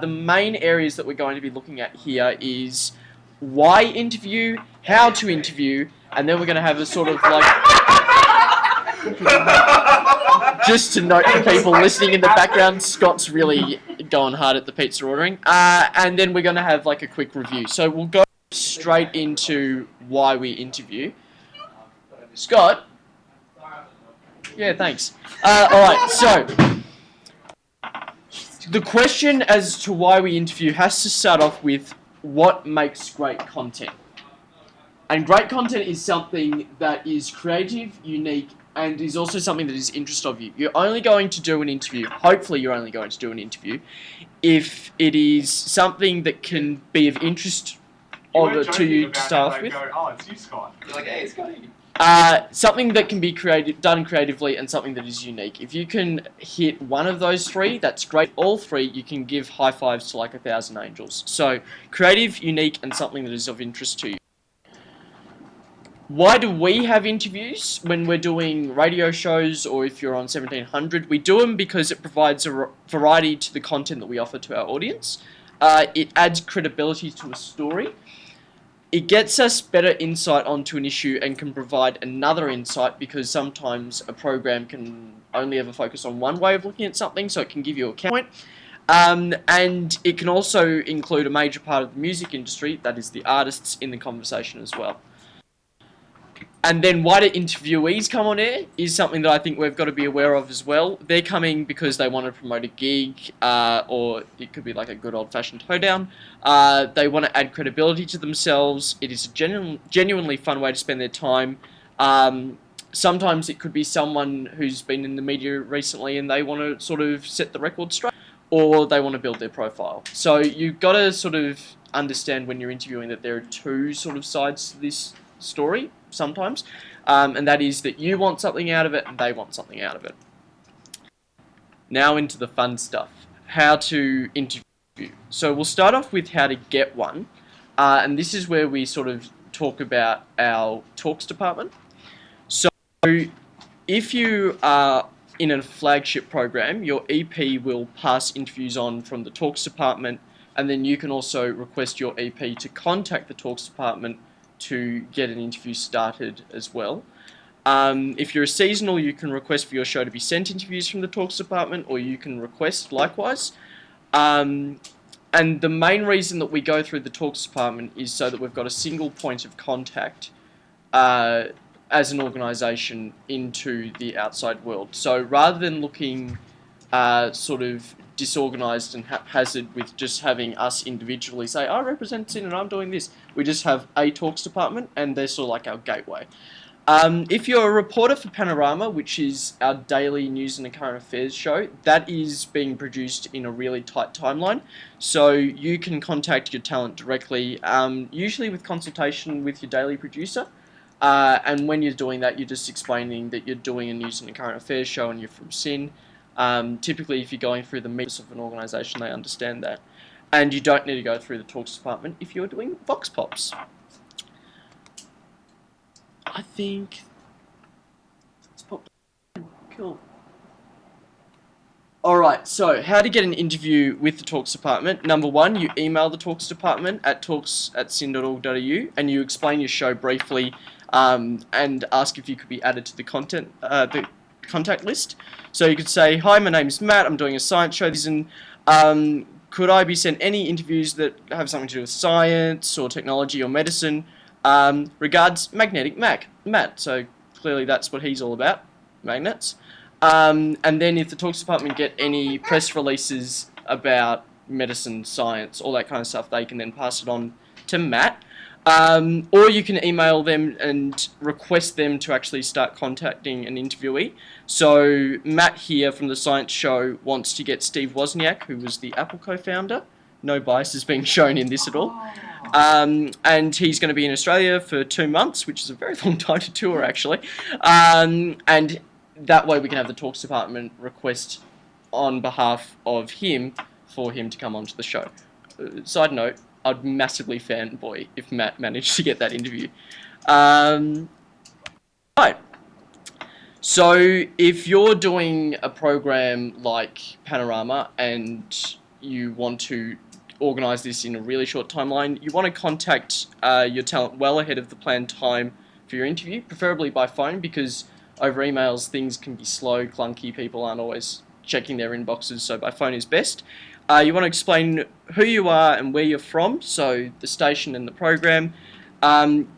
The main areas that we're going to be looking at here is why interview, how to interview, and then we're going to have a sort of like, just to note for people listening in the background, Scott's really going hard at the pizza ordering, and then we're going to have like a quick review. So we'll go straight into why we interview. Scott? Yeah, thanks. Alright, so the question as to why we interview has to start off with what makes great content. And great content is something that is creative, unique, and is also something that is interest of you. You're only going to do an interview, hopefully you're only going to do an interview, if it is something that can be of interest to you to start off with. Oh, it's you, Scott. You're like, hey, it's Scotty. Something that can be done creatively and something that is unique. If you can hit one of those three, that's great. All three, you can give high fives to like 1,000 angels. So, creative, unique, and something that is of interest to you. Why do we have interviews when we're doing radio shows, or if you're on 1700? We do them because it provides a variety to the content that we offer to our audience. It adds credibility to a story. It gets us better insight onto an issue and can provide another insight, because sometimes a program can only ever focus on one way of looking at something, so it can give you a counterpoint. And it can also include a major part of the music industry, that is the artists, in the conversation as well. And then why do interviewees come on air is something that I think we've got to be aware of as well. They're coming because they want to promote a gig, or it could be like a good old-fashioned hoedown. They want to add credibility to themselves. It is a genuinely fun way to spend their time. Sometimes it could be someone who's been in the media recently and they want to sort of set the record straight, or they want to build their profile. So you've got to sort of understand when you're interviewing that there are two sort of sides to this story sometimes, and that is that you want something out of it and they want something out of it. Now into the fun stuff. How to interview. So we'll start off with how to get one, and this is where we sort of talk about our talks department. So if you are in a flagship program, your EP will pass interviews on from the talks department, and then you can also request your EP to contact the talks department to get an interview started as well. If you're a seasonal, you can request for your show to be sent interviews from the talks department, or you can request likewise. And the main reason that we go through the talks department is so that we've got a single point of contact as an organisation into the outside world. So rather than looking sort of disorganised and haphazard with just having us individually say, I represent SYN and I'm doing this, we just have a talks department and they're sort of like our gateway. If you're a reporter for Panorama, which is our daily news and current affairs show, that is being produced in a really tight timeline, so you can contact your talent directly, usually with consultation with your daily producer. And when you're doing that, you're just explaining that you're doing a news and current affairs show and you're from SYN. Typically, if you're going through the meetings of an organisation, they understand that. And you don't need to go through the talks department if you're doing Vox Pops. I think it's popped. Cool. Alright, so how to get an interview with the talks department. Number one, you email the talks department at talks@syn.org.au and you explain your show briefly, and ask if you could be added to the contact list. So you could say, hi, my name's Matt, I'm doing a science show, and could I be sent any interviews that have something to do with science or technology or medicine? Regards, Magnetic Matt. So clearly that's what he's all about, magnets. And then if the talks department get any press releases about medicine, science, all that kind of stuff, they can then pass it on to Matt. Or you can email them and request them to actually start contacting an interviewee. So Matt here from the Science Show wants to get Steve Wozniak, who was the Apple co-founder. No bias is being shown in this at all. And he's going to be in Australia for 2 months, which is a very long time to tour, actually. And that way we can have the talks department request on behalf of him for him to come onto the show. Side note, I'd massively fanboy if Matt managed to get that interview. Right. So if you're doing a program like Panorama and you want to organize this in a really short timeline, you want to contact your talent well ahead of the planned time for your interview, preferably by phone, because over emails things can be slow, clunky, people aren't always checking their inboxes, so by phone is best. You want to explain who you are and where you're from, so the station and the program.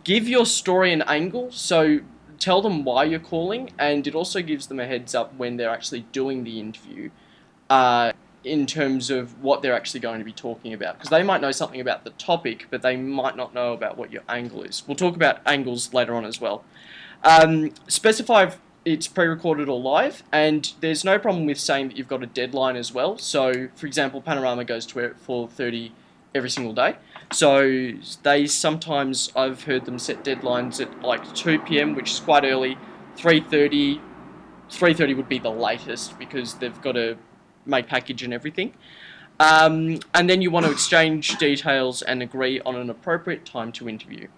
Give your story an angle, so tell them why you're calling, and it also gives them a heads up when they're actually doing the interview in terms of what they're actually going to be talking about, because they might know something about the topic, but they might not know about what your angle is. We'll talk about angles later on as well. Specify if it's pre-recorded or live, and there's no problem with saying that you've got a deadline as well. So, for example, Panorama goes to air at 4:30 every single day. So they sometimes, I've heard them set deadlines at like 2 p.m, which is quite early. 3:30 would be the latest because they've got to make package and everything. And then you want to exchange details and agree on an appropriate time to interview.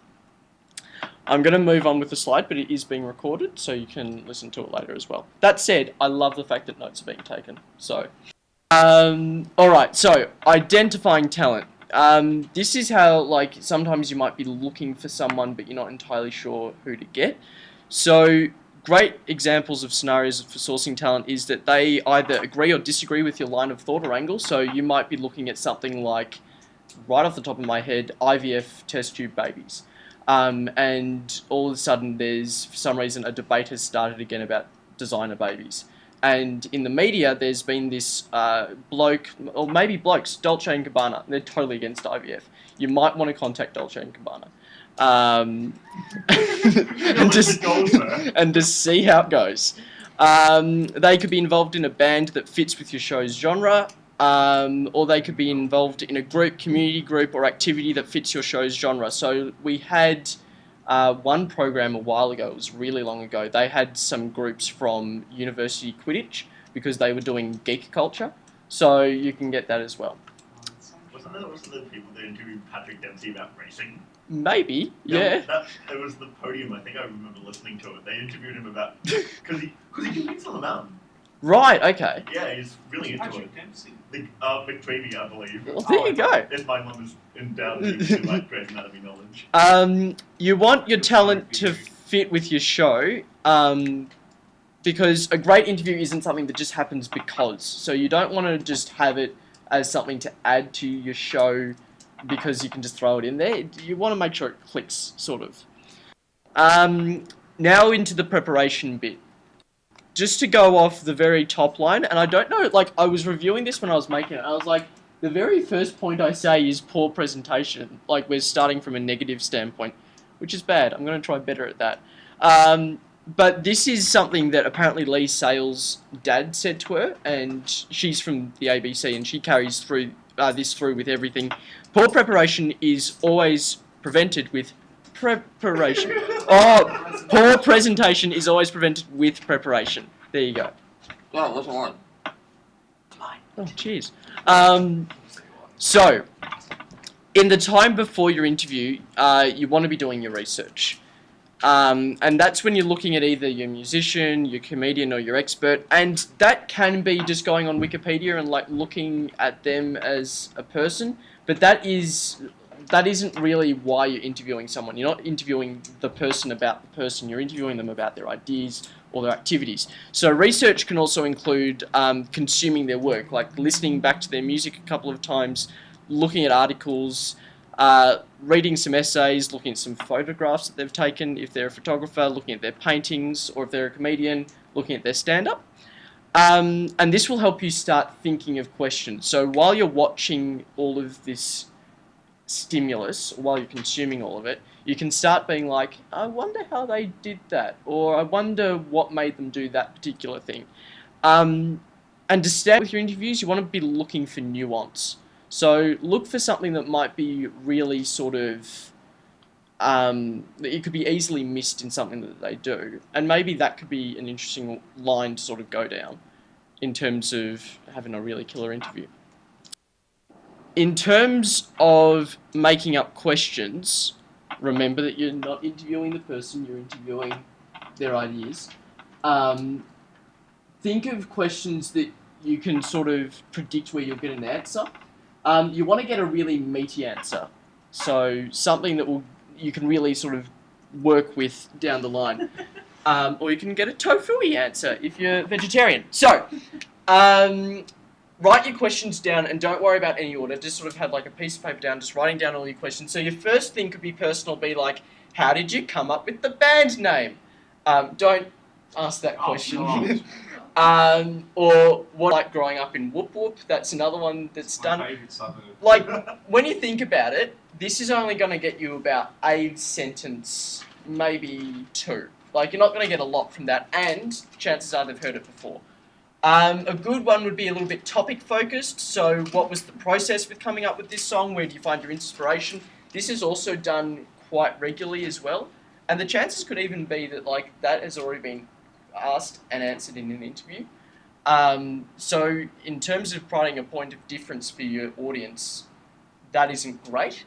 I'm going to move on with the slide, but it is being recorded, so you can listen to it later as well. That said, I love the fact that notes are being taken. So, alright, so identifying talent. This is how, like, sometimes you might be looking for someone, but you're not entirely sure who to get. So, great examples of scenarios for sourcing talent is that they either agree or disagree with your line of thought or angle. So, you might be looking at something like, right off the top of my head, IVF test tube babies. And all of a sudden, there's, for some reason, a debate has started again about designer babies. And in the media, there's been this bloke, or maybe blokes, Dolce & Gabbana. They're totally against IVF. You might want to contact Dolce & Gabbana. And just see how it goes. They could be involved in a band that fits with your show's genre, or they could be involved in a group, community group, or activity that fits your show's genre. So we had one program a while ago, it was really long ago, they had some groups from University Quidditch because they were doing geek culture, so you can get that as well. Wasn't there also the people that interviewed Patrick Dempsey about racing? Maybe, yeah. It was the podium, I think I remember listening to it. They interviewed him about, because he competes on the mountain. Right, okay. Yeah, he's really into Patrick it. Dempsey. McTreamy, I believe. Well, there you go. If my mum is endowed with like Grey's Anatomy knowledge. You want your talent to fit with your show, because a great interview isn't something that just happens because. So you don't want to just have it as something to add to your show because you can just throw it in there. You want to make sure it clicks, sort of. Now into the preparation bit. Just to go off the very top line, and I don't know, like, I was reviewing this when I was making it, and I was like, the very first point I say is poor presentation. Like, we're starting from a negative standpoint, which is bad. I'm going to try better at that. But this is something that apparently Lee Sales' dad said to her, and she's from the ABC, and she carries through this through with everything. Poor preparation is always prevented with preparation. Oh, poor presentation is always prevented with preparation. There you go. Oh, what's one? Oh, cheers. So, in the time before your interview, you want to be doing your research. And that's when you're looking at either your musician, your comedian, or your expert, and that can be just going on Wikipedia and like looking at them as a person, but that isn't really why you're interviewing someone. You're not interviewing the person about the person, you're interviewing them about their ideas or their activities. So research can also include consuming their work, like listening back to their music a couple of times, looking at articles, reading some essays, looking at some photographs that they've taken, if they're a photographer, looking at their paintings, or if they're a comedian, looking at their stand-up. And this will help you start thinking of questions. So while you're watching all of this stimulus, while you're consuming all of it, you can start being like, I wonder how they did that, or I wonder what made them do that particular thing. And to start with your interviews, you want to be looking for nuance. So look for something that might be really sort of, it could be easily missed in something that they do. And maybe that could be an interesting line to sort of go down in terms of having a really killer interview. In terms of making up questions, remember that you're not interviewing the person, you're interviewing their ideas. Think of questions that you can sort of predict where you'll get an answer. You want to get a really meaty answer, so something that you can really sort of work with down the line. Or you can get a tofu-y answer if you're vegetarian. So, write your questions down and don't worry about any order. Just sort of have like a piece of paper down, just writing down all your questions. So your first thing could be personal, be like, how did you come up with the band name? Don't ask that question. Or what, like growing up in Whoop Whoop, that's another one that's done. My favourite suburb. Like, when you think about it, this is only going to get you about a sentence, maybe two. Like, you're not going to get a lot from that, and chances are they've heard it before. A good one would be a little bit topic focused. So what was the process with coming up with this song? Where do you find your inspiration? This is also done quite regularly as well. And the chances could even be that like that has already been asked and answered in an interview. So in terms of providing a point of difference for your audience, that isn't great.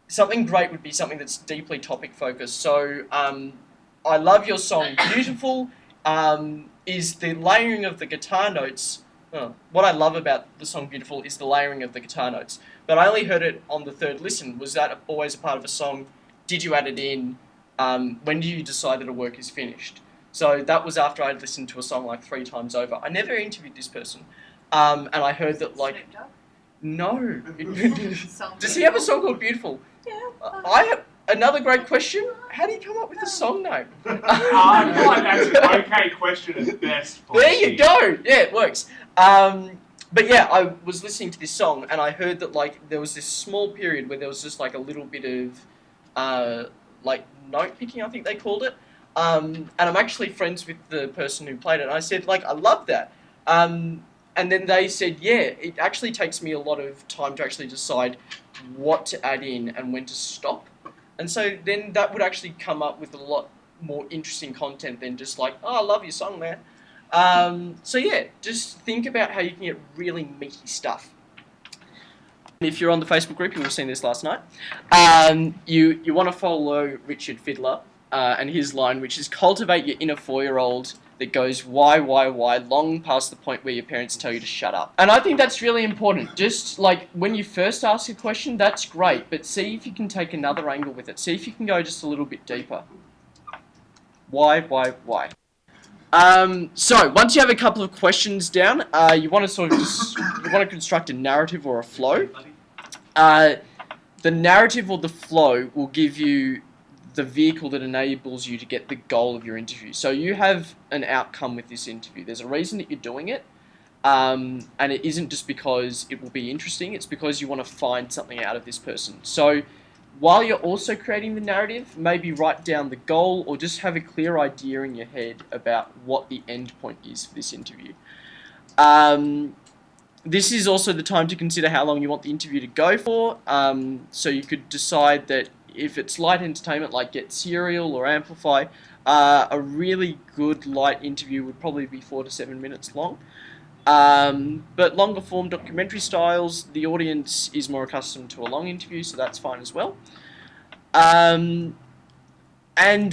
Something great would be something that's deeply topic focused. So I love your song, Beautiful. Is the layering of the guitar notes. What I love about the song Beautiful is the layering of the guitar notes. But I only heard it on the third listen. Was that always a part of a song? Did you add it in? When do you decide that a work is finished? So that was after I'd listened to a song like 3 times over. I never interviewed this person. And I heard that like... No. Does he have a song called Beautiful? Yeah. I have... Another great question. How do you come up with a song name? I feel like that's an okay question at best. There you go. Yeah, it works. But yeah, I was listening to this song and I heard that like there was this small period where there was just like a little bit of like note picking, I think they called it. And I'm actually friends with the person who played it. And I said like I love that. And then they said, yeah, it actually takes me a lot of time to actually decide what to add in and when to stop. And so then that would actually come up with a lot more interesting content than just like, oh, I love your song, man. So yeah, just think about how you can get really meaty stuff. If you're on the Facebook group, you would have seen this last night. You want to follow Richard Fiddler and his line, which is cultivate your inner 4-year-old that goes why, long past the point where your parents tell you to shut up. And I think that's really important. Just like when you first ask a question, that's great, but see if you can take another angle with it. See if you can go just a little bit deeper. Why? So once you have a couple of questions down, you want to sort of just you want to construct a narrative or a flow. The narrative or the flow will give you the vehicle that enables you to get the goal of your interview. So you have an outcome with this interview. There's a reason that you're doing it, and it isn't just because it will be interesting. It's because you want to find something out of this person. So while you're also creating the narrative, maybe write down the goal or just have a clear idea in your head about what the end point is for this interview. This is also the time to consider how long you want the interview to go for. So you could decide that if it's light entertainment like Get Serial or Amplify, a really good light interview would probably be 4 to 7 minutes long. But longer form documentary styles, the audience is more accustomed to a long interview, so that's fine as well. And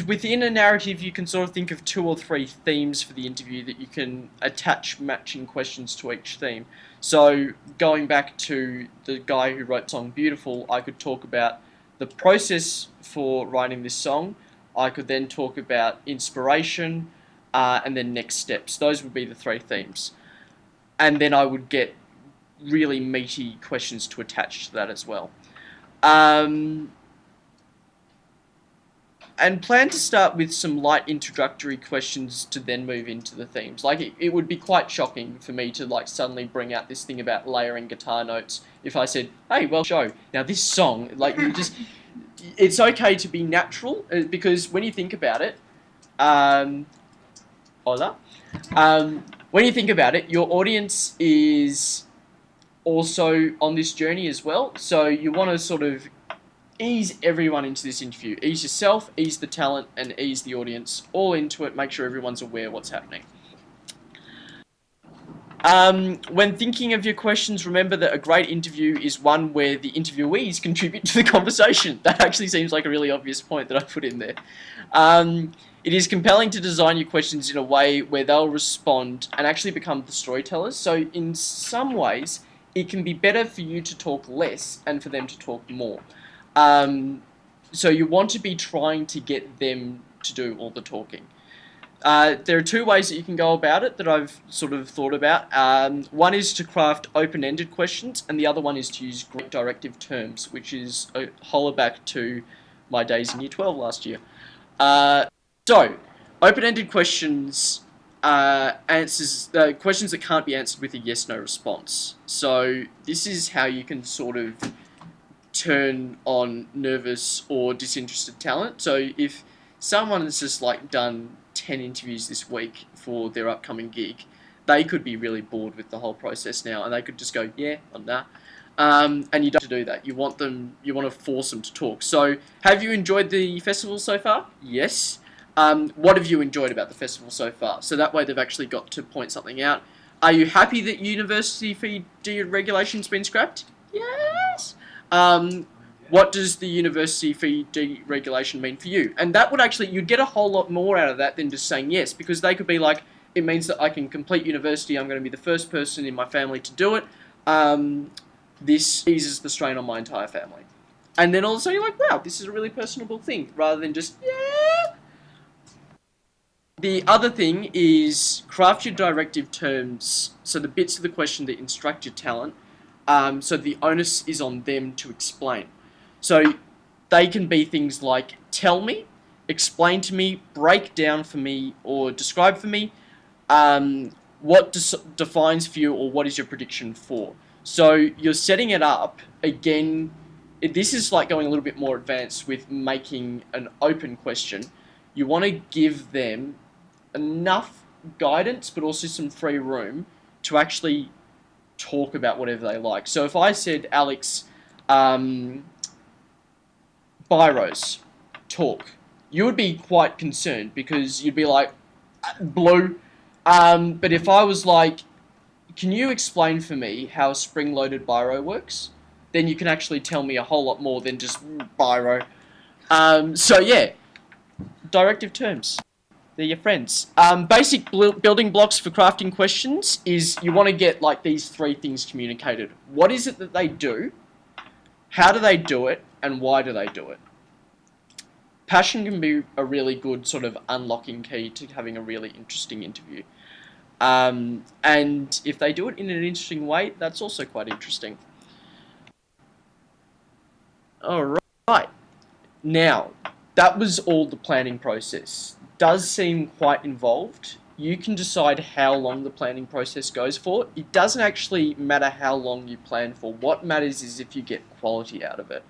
within a narrative, you can sort of think of 2 or 3 themes for the interview that you can attach matching questions to each theme. So going back to the guy who wrote the song Beautiful, I could talk about the process for writing this song. I could then talk about inspiration and then next steps. Those would be the 3 themes. And then I would get really meaty questions to attach to that as well. And plan to start with some light introductory questions to then move into the themes. Like, it would be quite shocking for me to, like, suddenly bring out this thing about layering guitar notes if I said, hey, well, show. Now, this song, like, you just... It's okay to be natural, because when you think about it... Hola? When you think about it, your audience is also on this journey as well. So you want to sort of ease everyone into this interview. Ease yourself, ease the talent, and ease the audience all into it. Make sure everyone's aware what's happening. When thinking of your questions, remember that a great interview is one where the interviewees contribute to the conversation. That actually seems like a really obvious point that I put in there. It is compelling to design your questions in a way where they'll respond and actually become the storytellers. So in some ways, it can be better for you to talk less and for them to talk more. So you want to be trying to get them to do all the talking. There are two ways that you can go about it that I've sort of thought about. One is to craft open-ended questions, and the other one is to use great directive terms, which is a holler back to my days in Year 12 last year. So, open-ended questions answers questions that can't be answered with a yes/no response. So this is how you can sort of turn on nervous or disinterested talent. So if someone has just like done 10 interviews this week for their upcoming gig, they could be really bored with the whole process now, and they could just go, yeah or nah. And you don't have to do that. You want to force them to talk. So, have you enjoyed the festival so far? Yes. What have you enjoyed about the festival so far? So that way they've actually got to point something out. Are you happy that university fee deregulation's been scrapped? Yes. What does the university fee deregulation mean for you? And that would actually, you'd get a whole lot more out of that than just saying yes, because they could be like, it means that I can complete university, I'm going to be the first person in my family to do it. This eases the strain on my entire family. And then all of a sudden you're like, wow, this is a really personable thing, rather than just, yeah. The other thing is craft your directive terms, so the bits of the question that instruct your talent, so the onus is on them to explain. So they can be things like, tell me, explain to me, break down for me, or describe for me what defines for you, or what is your prediction for. So you're setting it up, again, this is like going a little bit more advanced with making an open question. You want to give them enough guidance, but also some free room to actually talk about whatever they like. So if I said, Alex, biros, talk, you would be quite concerned because you'd be like, blue. But if I was like, can you explain for me how a spring-loaded biro works? Then you can actually tell me a whole lot more than just biro. So yeah, directive terms. They're your friends. Basic building blocks for crafting questions is you want to get like these three things communicated. What is it that they do? How do they do it? And why do they do it? Passion can be a really good sort of unlocking key to having a really interesting interview. And if they do it in an interesting way, that's also quite interesting. Alright. Now, that was all the planning process. Does seem quite involved. You can decide how long the planning process goes for. It doesn't actually matter how long you plan for. What matters is if you get quality out of it.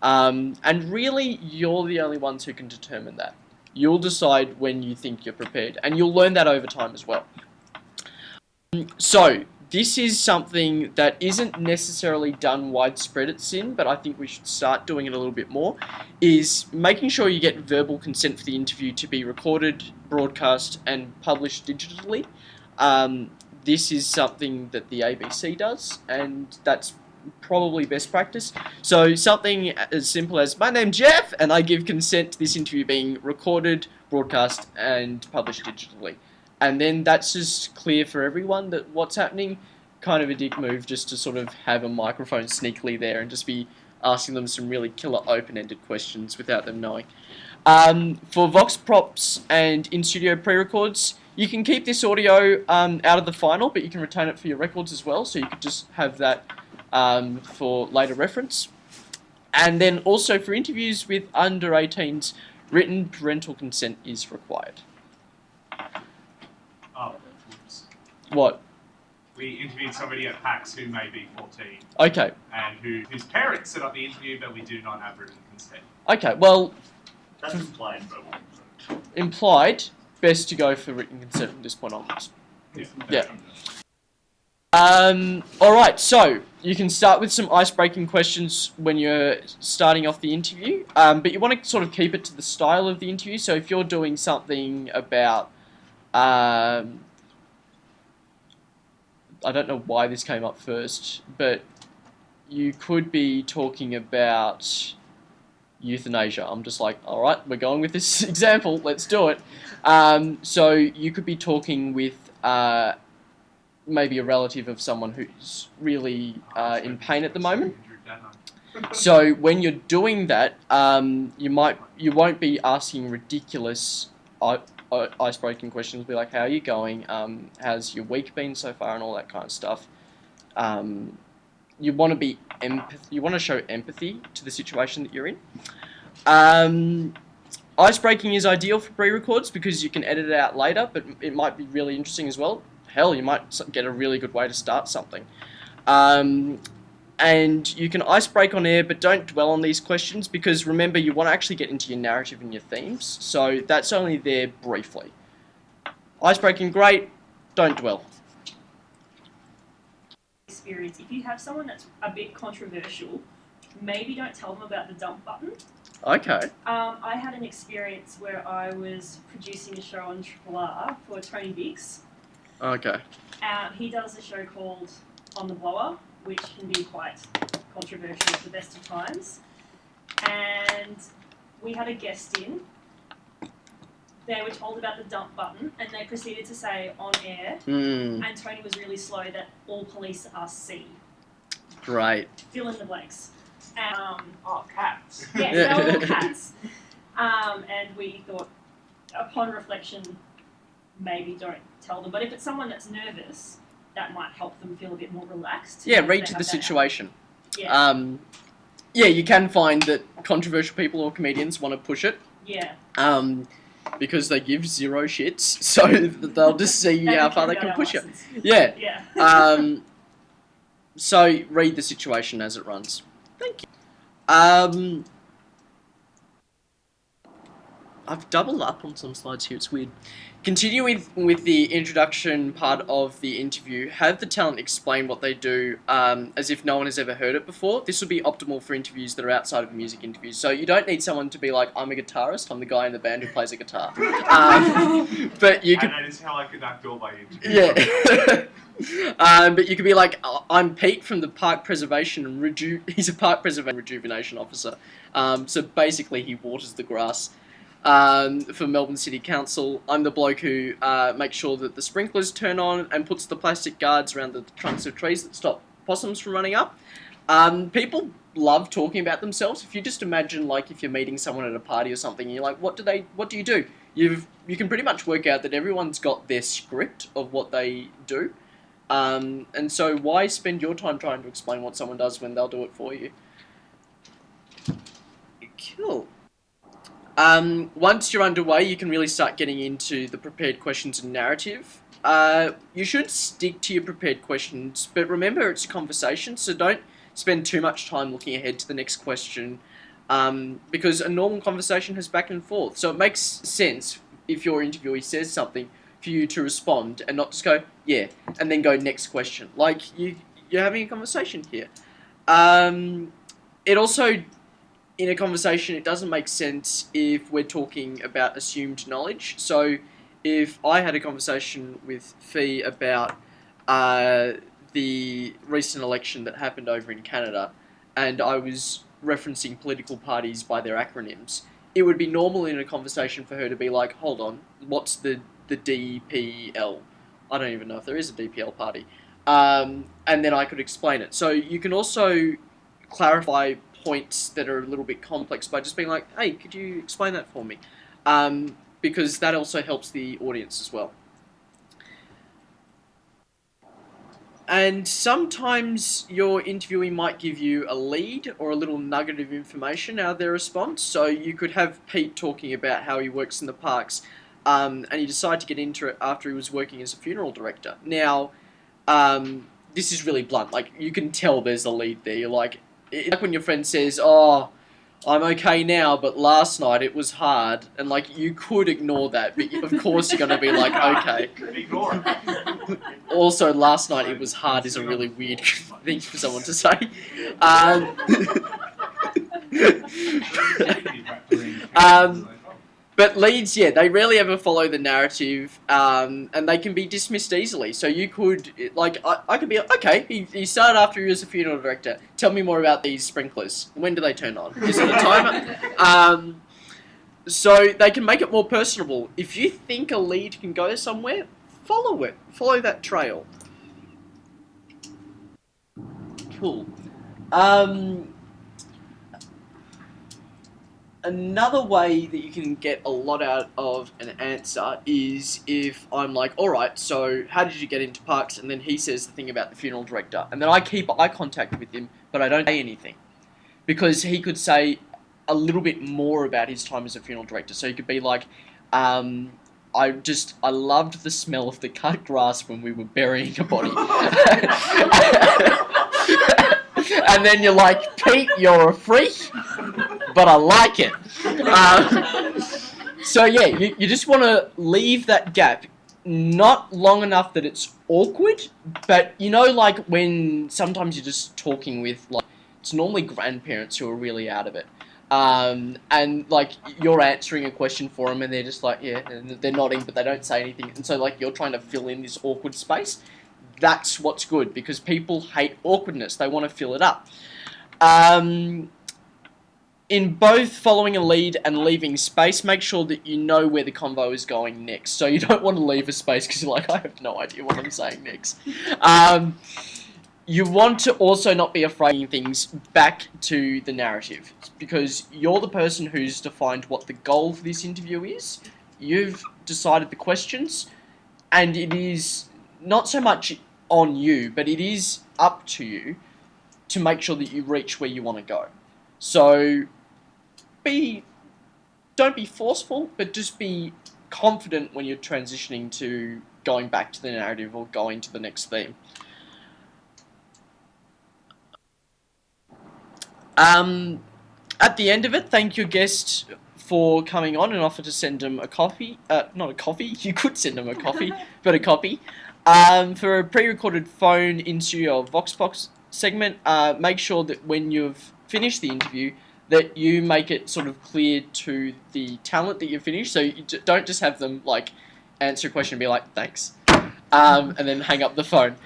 And really, you're the only ones who can determine that. You'll decide when you think you're prepared, and you'll learn that over time as well. So, this is something that isn't necessarily done widespread at SYN, but I think we should start doing it a little bit more, is making sure you get verbal consent for the interview to be recorded, broadcast, and published digitally. This is something that the ABC does, and that's probably best practice. So something as simple as, my name's Jeff, and I give consent to this interview being recorded, broadcast, and published digitally. And then that's just clear for everyone that what's happening. Kind of a dick move just to sort of have a microphone sneakily there and just be asking them some really killer open-ended questions without them knowing. For Vox props and in-studio pre-records, you can keep this audio out of the final, but you can retain it for your records as well, so you could just have that for later reference. And then also for interviews with under 18s, written parental consent is required. Oh, whoops. What? We interviewed somebody at PAX who may be 14. Okay. And whose parents set up the interview, but we do not have written consent. Okay, well... That's implied, but... Implied, best to go for written consent from this point onwards. Yeah. Alright, so you can start with some ice-breaking questions when you're starting off the interview, but you want to sort of keep it to the style of the interview. So if you're doing something about I don't know why this came up first, but you could be talking about euthanasia. I'm just like, all right, we're going with this example. Let's do it. So you could be talking with maybe a relative of someone who's really in pain at the moment. So when you're doing that, you won't be asking ridiculous icebreaking questions. Be like, how are you going? How's your week been so far, and all that kind of stuff. You want to be You want to show empathy to the situation that you're in. Icebreaking is ideal for pre-records because you can edit it out later, but it might be really interesting as well. Hell, you might get a really good way to start something. And you can icebreak on air, but don't dwell on these questions because remember, you want to actually get into your narrative and your themes, so that's only there briefly. Icebreaking, great, don't dwell. Experience. If you have someone that's a bit controversial, maybe don't tell them about the dump button. Okay. I had an experience where I was producing a show on Triple R for Tony Biggs. Okay. He does a show called On the Blower, which can be quite controversial at the best of times. And we had a guest in. They were told about the dump button, and they proceeded to say on air, and Tony was really slow, that all police are C. Great. Fill in the blanks. Cats. Yes, they were all cats. And we thought, upon reflection, maybe don't tell them. But if it's someone that's nervous, that might help them feel a bit more relaxed. Yeah, read to the situation. Yeah. Yeah, you can find that controversial people or comedians want to push it. Yeah. Because they give zero shits, so they'll just see how far they can push it. Yeah. Yeah. So read the situation as it runs. Thank you. I've doubled up on some slides here, it's weird. Continuing with the introduction part of the interview, have the talent explain what they do as if no one has ever heard it before. This would be optimal for interviews that are outside of music interviews. So you don't need someone to be like, I'm a guitarist, I'm the guy in the band who plays a guitar. But you can... And that is how I conduct all my interviews. Yeah. But you could be like, I'm Pete from the Park Preservation and he's a Park Preservation Rejuvenation Officer. So basically he waters the grass. For Melbourne City Council. I'm the bloke who makes sure that the sprinklers turn on and puts the plastic guards around the trunks of trees that stop possums from running up. People love talking about themselves. If you just imagine, like, if you're meeting someone at a party or something, and you're like, what do you do? You can pretty much work out that everyone's got their script of what they do. And so why spend your time trying to explain what someone does when they'll do it for you? Cool. Once you're underway, you can really start getting into the prepared questions and narrative. You should stick to your prepared questions, but remember it's a conversation, so don't spend too much time looking ahead to the next question, because a normal conversation has back and forth. So it makes sense if your interviewee says something for you to respond and not just go, yeah, and then go next question. Like, you're having a conversation here. It also... In a conversation, it doesn't make sense if we're talking about assumed knowledge. So if I had a conversation with Fee about the recent election that happened over in Canada, and I was referencing political parties by their acronyms, it would be normal in a conversation for her to be like, hold on, what's the DPL? I don't even know if there is a DPL party. And then I could explain it. So you can also clarify points that are a little bit complex by just being like, hey, could you explain that for me? Because that also helps the audience as well. And sometimes your interviewee might give you a lead or a little nugget of information out of their response. So you could have Pete talking about how he works in the parks, and he decided to get into it after he was working as a funeral director. Now, this is really blunt. Like, you can tell there's a lead there. You're like, it's like when your friend says, oh, I'm okay now, but last night it was hard. And, like, you could ignore that, but of course you're going to be like, okay. Ignore it. Also, last night it was hard is a really weird thing for someone to say. But leads, yeah, they rarely ever follow the narrative, and they can be dismissed easily. So you could, like, I could be like, okay, he started after he was a funeral director. Tell me more about these sprinklers. When do they turn on? Is it a timer? So they can make it more personable. If you think a lead can go somewhere, follow it. Follow that trail. Cool. Another way that you can get a lot out of an answer is if I'm like, alright, so how did you get into parks? And then he says the thing about the funeral director. And then I keep eye contact with him, but I don't say anything. Because he could say a little bit more about his time as a funeral director. So he could be like, I loved the smell of the cut grass when we were burying a body. And then you're like, Pete, you're a freak, but I like it. So yeah, you just want to leave that gap, not long enough that it's awkward, but you know, like when sometimes you're just talking with, like, it's normally grandparents who are really out of it. And like you're answering a question for them and they're just like, yeah, and they're nodding, but they don't say anything. And so like you're trying to fill in this awkward space. That's what's good, because people hate awkwardness. They want to fill it up. In both following a lead and leaving space, make sure that you know where the convo is going next. So you don't want to leave a space because you're like, I have no idea what I'm saying next. You want to also not be afraid of things back to the narrative, because you're the person who's defined what the goal for this interview is. You've decided the questions, and it is not so much on you, but it is up to you to make sure that you reach where you want to go. So don't be forceful, but just be confident when you're transitioning to going back to the narrative or going to the next theme. At the end of it, thank your guest for coming on and offer to send them a coffee. Not a coffee, you could send them a coffee, but a copy. For a pre-recorded phone in-studio Voxbox segment, make sure that when you've finished the interview, that you make it sort of clear to the talent that you've finished, so you don't just have them like answer a question and be like, thanks, and then hang up the phone.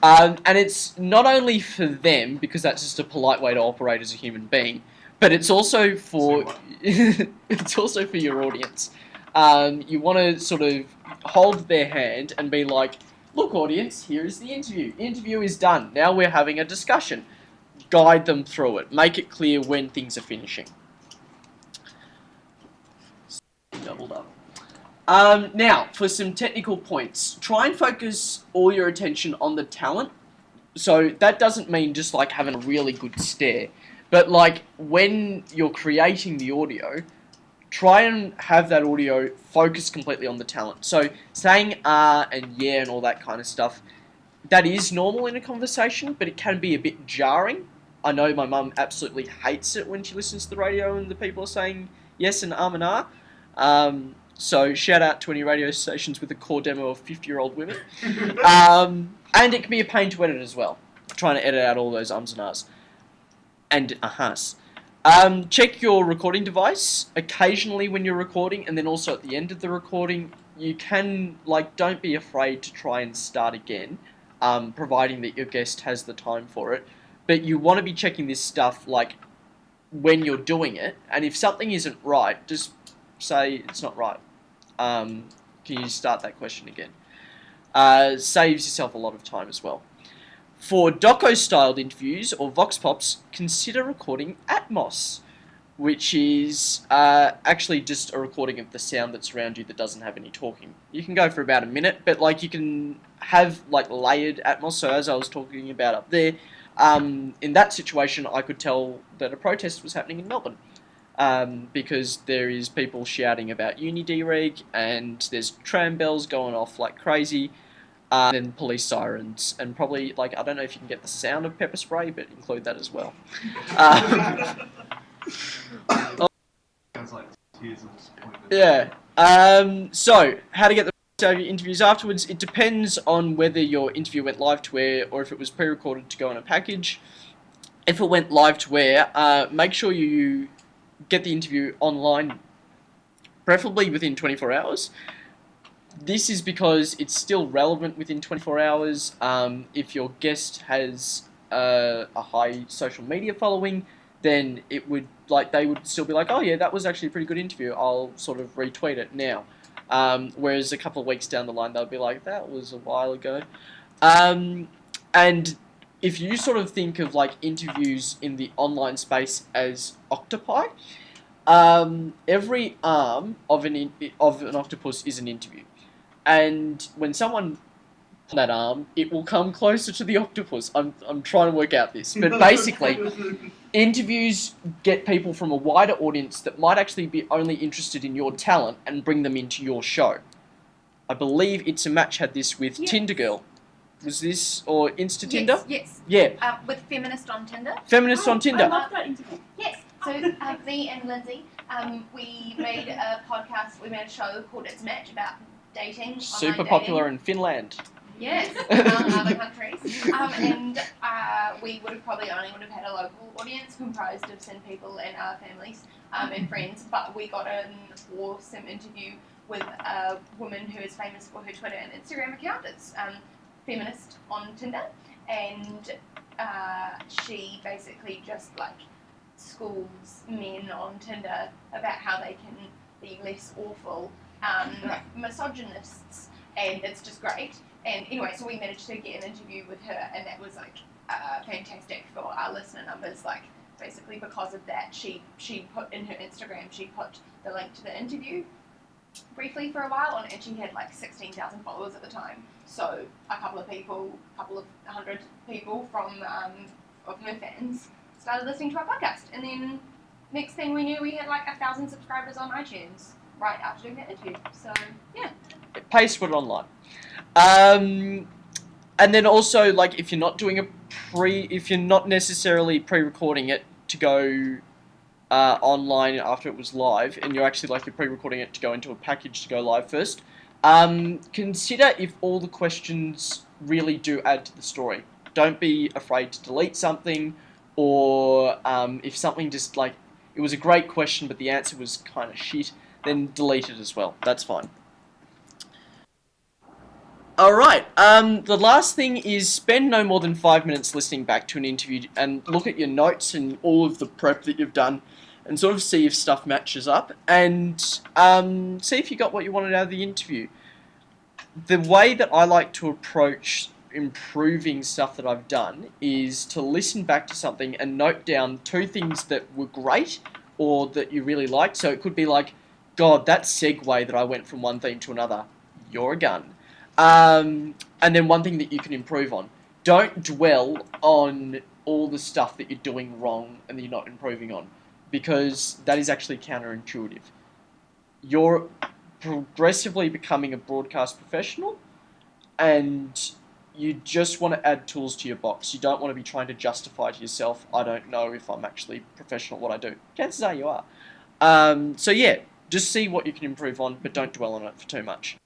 And it's not only for them, because that's just a polite way to operate as a human being, but it's also for it's also for your audience. You want to sort of hold their hand and be like, look, audience, here is the interview. Interview is done. Now we're having a discussion. Guide them through it. Make it clear when things are finishing. Doubled up. Now, for some technical points. Try and focus all your attention on the talent. So that doesn't mean just like having a really good stare. But like when you're creating the audio, try and have that audio focus completely on the talent. So saying and yeah and all that kind of stuff, that is normal in a conversation, but it can be a bit jarring. I know my mum absolutely hates it when she listens to the radio and the people are saying yes and and ah. So shout out to any radio stations with a core demo of 50-year-old women. And it can be a pain to edit as well, trying to edit out all those ums and ahs. And ahas. Check your recording device occasionally when you're recording, and then also at the end of the recording. You can, like, don't be afraid to try and start again, providing that your guest has the time for it. But you want to be checking this stuff, like, when you're doing it, and if something isn't right, just say it's not right. Can you start that question again? Saves yourself a lot of time as well. For doco-styled interviews or vox pops, consider recording Atmos, which is actually just a recording of the sound that's around you that doesn't have any talking. You can go for about a minute, but like you can have like layered Atmos. So as I was talking about up there, in that situation, I could tell that a protest was happening in Melbourne. Because there is people shouting about uni dereg, and there's tram bells going off like crazy. Then police sirens, and probably, like, I don't know if you can get the sound of pepper spray, but include that as well. Sounds like tears of disappointment. Yeah. So, how to get the interviews afterwards? It depends on whether your interview went live to air or if it was pre-recorded to go in a package. If it went live to air, make sure you get the interview online preferably within 24 hours. This is because it's still relevant within 24 hours. If your guest has a high social media following, then it would they would still be like, oh yeah, that was actually a pretty good interview. I'll sort of retweet it now. Whereas a couple of weeks down the line, they'll be like, that was a while ago. And if you sort of think of like interviews in the online space as octopi, every arm of an octopus is an interview. And when someone on that arm, it will come closer to the octopus. I'm trying to work out this. But basically, interviews get people from a wider audience that might actually be only interested in your talent and bring them into your show. I believe It's a Match had this with Tinder Girl. Was this, or Insta Tinder? Yes. Yeah. With Feminist on Tinder. Feminist on Tinder. I love that interview. Yes. So V and Lindsay, we made a podcast, we made a show called It's a Match about dating. Super online popular dating. in Finland. Yes, among other countries. And we would have probably only would have had a local audience comprised of SYN people and our families and friends, but we got an awesome interview with a woman who is famous for her Twitter and Instagram account. It's Feminist on Tinder, and she basically just like schools men on Tinder about how they can be less awful misogynists, and it's just great. And anyway, so we managed to get an interview with her, and that was like fantastic for our listener numbers. Like basically because of that, she put in her Instagram, she put the link to the interview briefly for a while, and she had like 16,000 followers at the time. So a couple of 100 people from of her fans started listening to our podcast, and then next thing we knew, we had like 1,000 subscribers on iTunes right after doing that interview. So yeah, It pays to put it online. And then also, like, if you're not doing if you're not necessarily pre-recording it to go online after it was live, and you're actually you're pre-recording it to go into a package to go live first, consider if all the questions really do add to the story. Don't be afraid to delete something, or if something just it was a great question but the answer was kind of shit, then delete it as well. That's fine. Alright, the last thing is spend no more than 5 minutes listening back to an interview and look at your notes and all of the prep that you've done and sort of see if stuff matches up and see if you got what you wanted out of the interview. The way that I like to approach improving stuff that I've done is to listen back to something and note down 2 things that were great or that you really liked. So it could be like, God, that segue that I went from one thing to another, you're a gun. And then one thing that you can improve on. Don't dwell on all the stuff that you're doing wrong and that you're not improving on, because that is actually counterintuitive. You're progressively becoming a broadcast professional, and you just want to add tools to your box. You don't want to be trying to justify to yourself, I don't know if I'm actually professional at what I do. Chances are you are. So yeah, just see what you can improve on, but don't dwell on it for too much.